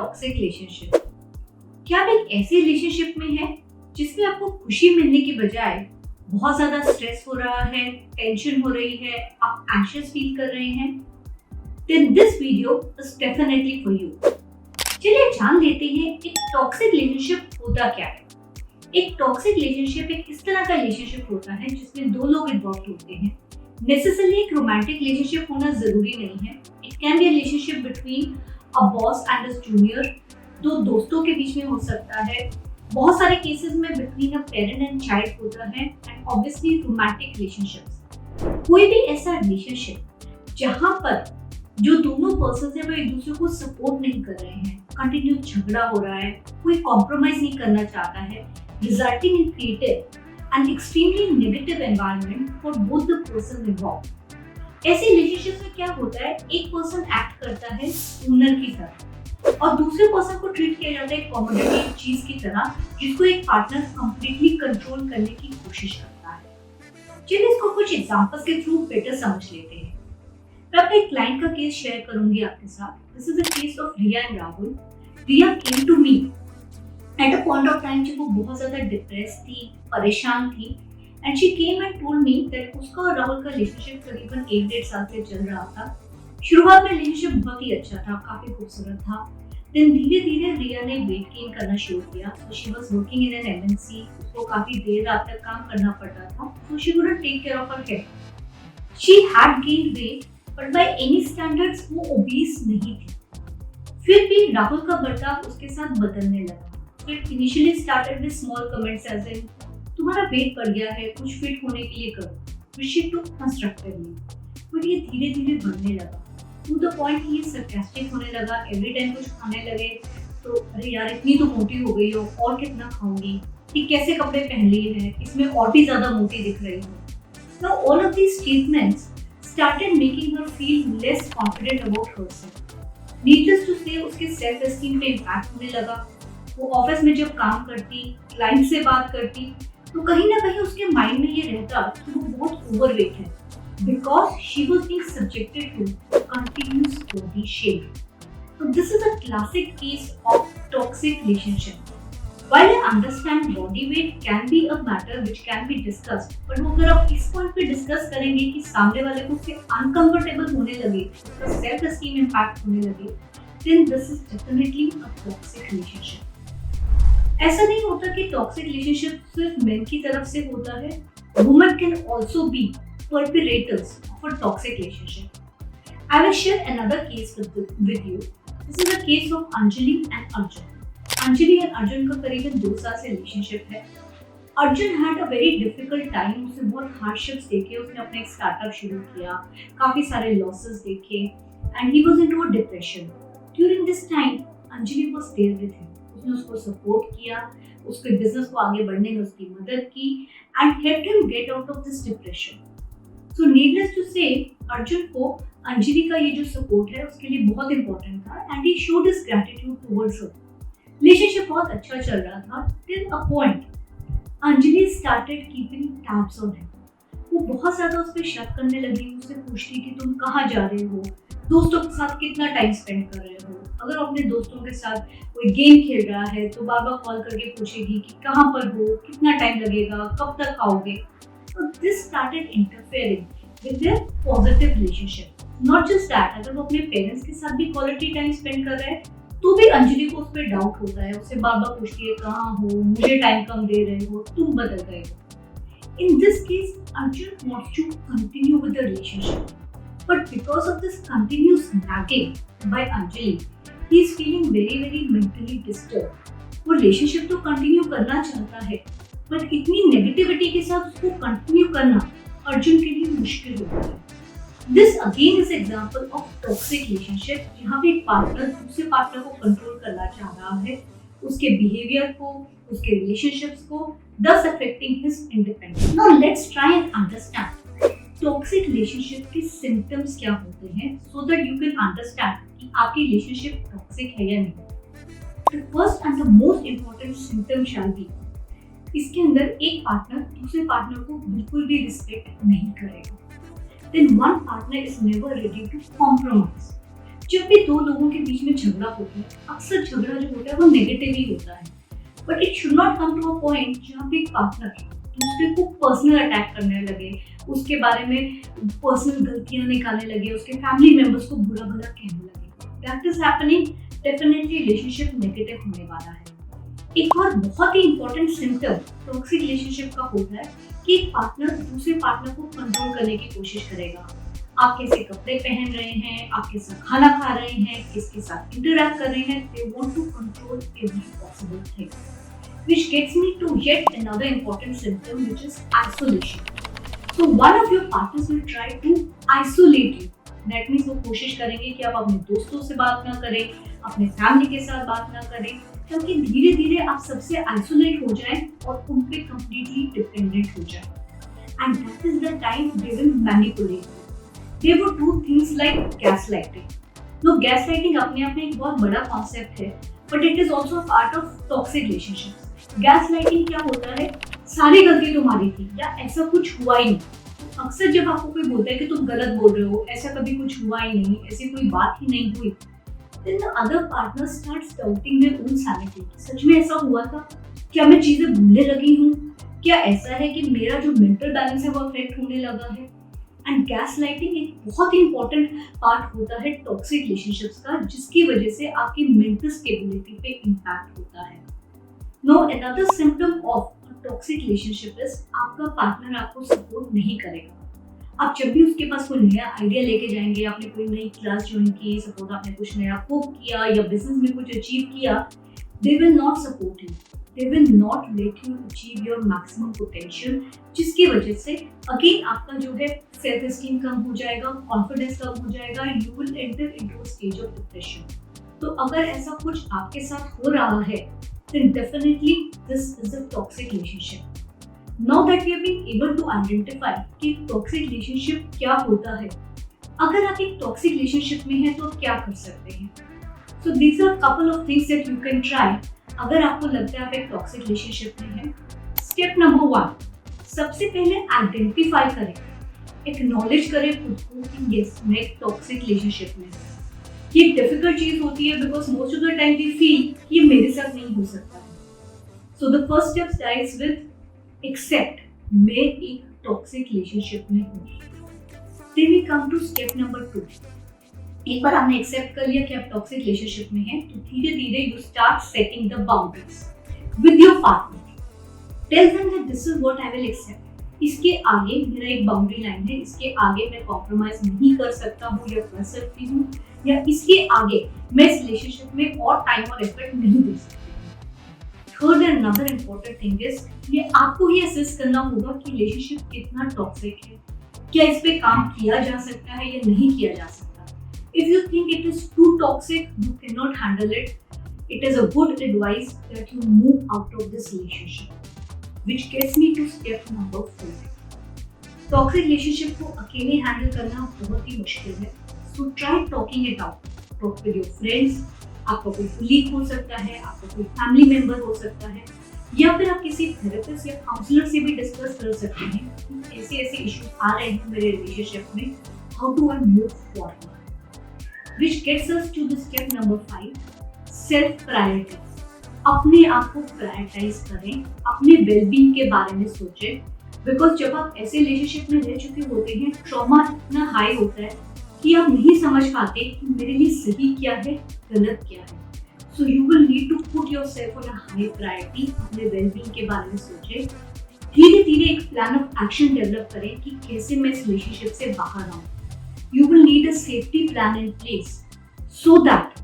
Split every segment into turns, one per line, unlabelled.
Toxic relationship. क्या आप एक ऐसे रिलेशनशिप में हैं जिसमें आपको खुशी मिलने की बजाय बहुत ज्यादा स्ट्रेस हो रहा है, टेंशन हो रही है, आप एंशियस फील कर रहे हैं? Then this video is definitely for you। चलिए जान लेते हैं एक टॉक्सिक रिलेशनशिप होता क्या है। एक टॉक्सिक रिलेशनशिप एक इस तरह का रिलेशनशिप होता है जिसमें दो लोग इन्वॉल्व होते हैं। नेसेसरली एक रोमांटिक रिलेशनशिप होना जरूरी नहीं है। It can be a relationship between a boss and a junior, दो दोस्तों के बीच में हो सकता है। बहुत सारे केसेस में between a parent and child होता है, एंड ऑब्वियसली रोमांटिक रिलेशनशिप्स। कोई भी ऐसा रिलेशनशिप जहां पर जो दोनों पर्सन है वो एक दूसरे को सपोर्ट नहीं कर रहे हैं, कंटिन्यू झगड़ा हो रहा है, कोई कॉम्प्रोमाइज नहीं करना चाहता है, resulting in creative and extremely negative environment for both the person involved. ऐसे रिलेशनशिप में क्या होता है, एक पर्सन एक्ट करता है ओनर की तरह और दूसरे पर्सन को ट्रीट किया जाता है कॉमोडिटी चीज की तरह, जिसको एक पार्टनर कंप्लीटली कंट्रोल करने की कोशिश करता है। चलिए इसको कुछ एग्जांपल्स के थ्रू बेटर समझ लेते हैं। मैं अपने क्लाइंट का केस शेयर करूंगी आपके साथ। This is the case of Riya and Rahul. Riya came to me at a point of time जब वो बहुत ज्यादा डिप्रेस थी, परेशान थी, and she came and told me that उसका और राहुल का रिलेशनशिप करीबन 1-1.5 साल से चल रहा था। शुरुआत में रिलेशनशिप बहुत ही अच्छा था, काफी खूबसूरत था। देन धीरे धीरे रिया ने वेट गेन करना शुरू किया। So she was working in an MNC, उसको काफी देर रात तक काम करना पड़ता था, so she couldn't take care of her health. She had gained weight but by any standards वो ओबीस नहीं थी। फिर भी राहुल का बर्ताव उसके साथ बदलने लगा। फिर initially started with small comments as in तुम्हारा वेट बढ़ गया है, कुछ फिट होने के लिए करो, which she took constructively. But ये धीरे धीरे बढ़ने लगा टू द पॉइंट ये सरकास्टिक होने लगा। एवरी टाइम कुछ खाने लगे तो अरे यार इतनी तो मोटी हो गई हो, और कितना खाऊंगी, ये कैसे कपड़े पहन लिए हैं, इसमें और भी ज्यादा मोटी दिख रही हो। Now all of these statements started making her feel less confident about herself. Needless to say, उसके सेल्फ एस्टीम पे इम्पैक्ट होने लगा। वो ऑफिस में जब काम करती, क्लाइंट से बात करती, तो कहीं ना कहीं उसके माइंड में ये रहता कि वो बहुत ओवरवेट है, because she was being subjected to continuous body shape. So this is a classic case of toxic relationship. While I understand body weight can be a matter which can be discussed, but अगर आप इस point पे discuss करेंगे कि सामने वाले को उससे अनकंफर्टेबल होने लगे, उसका सेल्फ एस्टीम इम्पैक्ट होने लगे, then this is definitely a toxic relationship। ऐसा नहीं होता कि टॉक्सिक रिलेशनशिप सिर्फ मेन की तरफ से होता है। Women can also be perpetrators of a toxic relationship। I will share another case with you। This is a case of Anjali and Arjun। Anjali और अर्जुन का करीबन 2 साल से रिलेशनशिप है। Arjun had a very difficult time, उसने बहुत हार्डशिप्स देखे, उसने अपना एक स्टार्टअप शुरू किया, काफी सारे लॉसेस देखे, and he was into a depression. During this time Anjali was there with him. उसने उसको सपोर्ट किया, उसके बिजनेस को आगे बढ़ने में उसकी मदद की, and helped him get out of this depression. So needless to say, Arjun को अंजलि का ये जो सपोर्ट है उसके लिए बहुत इंपॉर्टेंट था, and he showed his gratitude towards her. Relationship बहुत अच्छा चल रहा था till a point Anjali started keeping tabs on him. वो बहुत ज्यादा उस पर शक करने लगी, उससे पूछती कि तुम कहाँ जा रहे हो, दोस्तों के साथ कितना टाइम स्पेंड कर रहे हो। अगर अपने दोस्तों के साथ कोई गेम खेल रहा है तो बार बार कॉल करके पूछेगी कि कहाँ पर हो, कितना टाइम लगेगा, कब तक आओगे। तो this started interfering with their positive relationship. Not just that, अगर वो अपने पेरेंट्स के साथ भी क्वालिटी टाइम स्पेंड कर रहे हैं तो भी अंजलि को उस पर डाउट होता है, उससे बार बार पूछती है कहाँ हो, मुझे टाइम कम दे रहे हो, तुम बदल गए हो। In this case, Arjun wants to continue with the relationship, but because of this continuous nagging by Anjali, he is feeling very mentally disturbed। वो रिलेशनशिप तो कंटिन्यू करना चाहता है, बट इतनी नेगेटिविटी के साथ उसको कंटिन्यू करना अर्जुन के लिए मुश्किल होता है। This again is example of toxic relationship, जहाँ पे एक पार्टनर दूसरे पार्टनर को कंट्रोल करना चाह रहा है, उसके बिहेवियर को, उसके रिलेशनशिप्स को, thus affecting his independence। Now let's try and understand toxic relationship के symptoms क्या होते हैं, so that you can understand कि आपकी relationship toxic है या नहीं। The first and the most important symptom shall be, इसके अंदर एक पार्टनर दूसरे पार्टनर को बिल्कुल भी रिस्पेक्ट नहीं करेगा। Then one partner is never ready to compromise। जब भी दो लोगों के बीच में झगड़ा होता है, अक्सर झगड़ा जो होता है वो नेगेटिव ही होता है, but it should not come to a point जहाँ पे एक पार्टनर दूसरे को पर्सनल अटैक करने लगे, उसके बारे में पर्सनल गलतियां निकालने लगे, उसके फैमिली मेंबर्स को बुरा भला कहने लगे। That is happening, definitely relationship negative होने वाला है। एक और बहुत ही इंपॉर्टेंट सिम्टम टॉक्सिक रिलेशनशिप का होता है कि एक पार्टनर दूसरे पार्टनर को कंट्रोल करने की कोशिश करेगा। आप कैसे कपड़े पहन रहे हैं, आप कैसा खाना खा रहे हैं, किसके साथ इंटरैक्ट कर रहे हैं, they want to control every possible thing, which gets me to yet another important symptom, which is isolation. So one of your partners will try to isolate you. That means वो कोशिश करेंगे कि आप अपने दोस्तों से बात ना करें, अपने फैमिली के साथ बात ना करें, क्योंकि धीरे धीरे आप सबसे आइसोलेट हो जाएं और उन पे कंप्लीटली डिपेंडेंट हो जाएं. And that is the time they will manipulate you. They would do things like gaslighting. No, gaslighting अपने आप में एक बहुत बड़ा कॉन्सेप्ट है, but it is also a part of toxic relationships. Gaslighting क्या होता है? सारी गलती तुम्हारी थी या ऐसा कुछ हुआ ही नहीं। अक्सर जब आपको कोई बोलता है कि तुम गलत बोल रहे हो, ऐसा कभी कुछ हुआ ही नहीं, ऐसी कोई बात ही नहीं हुई, then the other partner starts doubting their own sanity. सच में ऐसा हुआ था? क्या मैं चीजें भूलने लगी हूँ? क्या ऐसा है कि मेरा जो मेंटल बैलेंस है वो अफेक्ट होने लगा है? एंड गैसलाइटिंग एक बहुत ही इंपॉर्टेंट पार्ट होता है टॉक्सिक रिलेशनशिप्स का, जिसकी वजह से आपकी मेंटल स्टेबिलिटी पे इम्पैक्ट होता है. Now, another symptom of a toxic relationship is आपका पार्टनर आपको सपोर्ट नहीं करेगा. आप जब भी उसके पास कोई नया आइडिया लेके जाएंगे, आपने कोई नई क्लास ज्वाइन की, सपोज आपने कुछ नया कुक किया या बिजनेस में कुछ अचीव किया, they will not support you. They will not let you achieve your maximum potential, जिसकी वजह से अगेन आपका जो है सेल्फ एस्टीम कम हो जाएगा, कॉन्फिडेंस कम हो जाएगा, you will enter into a stage of depression. तो अगर ऐसा कुछ आपके साथ हो रहा है, then definitely this is a toxic relationship. Now that we have been able to identify कि toxic relationship क्या होता है, अगर आप एक toxic relationship में हैं तो आप क्या कर सकते हैं? So these are couple of things that you can try. अगर आपको लगता है आप एक toxic relationship में हैं, step number 1, सबसे पहले identify करें, acknowledge करें खुद को कि yes मैं एक toxic relationship में हूँ. ये एक डिफिकल्ट चीज होती है because most of the time we feel कि ये मेरे साथ नहीं हो सकता है. So the first step starts with accept मैं एक टॉक्सिक रिलेशनशिप में हूँ. Then we come to step number 2. एक बार आपने एक्सेप्ट कर लिया कि आप टॉक्सिक रिलेशनशिप में हैं, तो धीरे धीरे you start setting the boundaries with your partner. Tell them that this is what I will accept. इसके आगे मेरा एक बाउंड्री लाइन है, इसके आगे मैं कॉम्प्रोमाइज नहीं कर सकता हूँ या कर सकती हूँ, या इसके आगे मैं इस रिलेशनशिप में और टाइम और एफर्ट नहीं दे सकती. Third and another important thing is ये आपको ही असेस करना होगा कि रिलेशनशिप कितना टॉक्सिक है, क्या इस पे काम किया जा सकता है या नहीं किया जा सकता. If you think it is too toxic, you cannot handle it, it is a good advice that you move out of this relationship. Which gets me to step number 4. Toxic relationship को अकेले handle करना बहुत ही मुश्किल है, so try talking it out. Talk with your friends. आपका कोई colleague हो सकता है, आपका कोई फैमिली मेंबर हो सकता है, या फिर आप किसी थेरेपिस्ट या काउंसलर से भी डिस्कस कर सकते हैं कि ऐसे ऐसे इश्यूज आ रहे हैं मेरे रिलेशनशिप में, how do I move forward. Which gets us to the step number 5, self priority. अपने आप को प्रायोरिटाइज करें, अपने वेलबींग के बारे में सोचें, बिकॉज जब आप ऐसे रिलेशनशिप में रह चुके होते हैं, ट्रॉमा इतना हाई होता है कि आप नहीं समझ पाते कि मेरे लिए सही क्या है, गलत क्या है. So you will need to put yourself on a high priority. अपने वेलबींग के बारे में सोचें, धीरे धीरे एक प्लान ऑफ एक्शन डेवलप करें कि कैसे मैं इस रिलेशनशिप से बाहर आऊँ. You will need a safety plan in place so that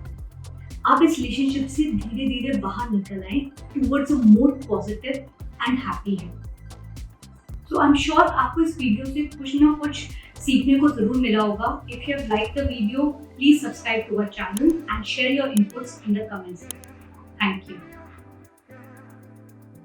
आप इस रिलेशनशिप से धीरे धीरे बाहर निकल आए towards a more positive and happy health. So I am sure आपको इस वीडियो से कुछ ना कुछ सीखने को जरूर मिला होगा. If you have liked the video, please subscribe to our channel and share your inputs in the comments. Thank you.